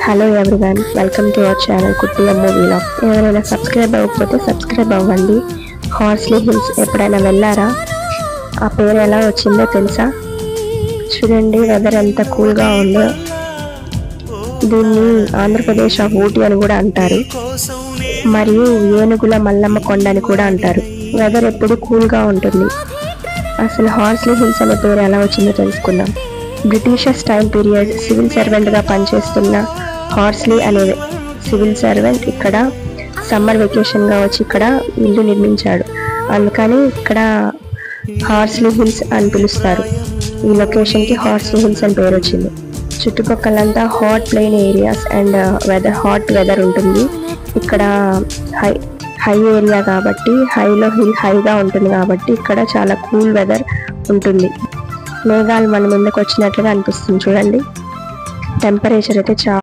Hello everyone, welcome to our channel కుట్టి అమ్మ vlog. ఎవరైనా సబ్స్క్రైబ్ అవ్వకపోతే సబ్స్క్రైబ్ అవ్వండి. హార్స్లీ హిల్స్ ఎప్పుడైనా వెళ్ళారా? ఆ పేరు ఎలా వచ్చిందో తెలుసా? చూడండి, వెదర్ ఎంత కూల్గా ఉందో. దీన్ని ఆంధ్రప్రదేశ్ ఆఫ్ ఊటీ అని కూడా అంటారు, మరియు ఏనుగుల మల్లమ్మ కొండ అని కూడా అంటారు. వెదర్ ఎప్పుడు కూల్గా ఉంటుంది. అసలు హార్స్లీ హిల్స్ అనే పేరు ఎలా వచ్చిందో తెలుసుకుందాం. బ్రిటిషర్స్ టైం పీరియడ్ సివిల్ సర్వెంట్గా పనిచేస్తున్న హార్స్లీ అనే సివిల్ సర్వెంట్ ఇక్కడ సమ్మర్ వెకేషన్గా వచ్చి ఇక్కడ ఇల్లు నిర్మించాడు. అందుకని ఇక్కడ హార్స్లీ హిల్స్ అని పిలుస్తారు. ఈ లొకేషన్కి హార్స్లీ హిల్స్ అని పేరు వచ్చింది. చుట్టుపక్కలంతా hot plain areas and hot weather ఉంటుంది. ఇక్కడ హై ఏరియా కాబట్టి హిల్ హైగా ఉంటుంది కాబట్టి ఇక్కడ చాలా కూల్ వెదర్ ఉంటుంది. మేఘాలు మన ముందుకు వచ్చినట్లుగా అనిపిస్తుంది. చూడండి, టెంపరేచర్ అయితే చాలా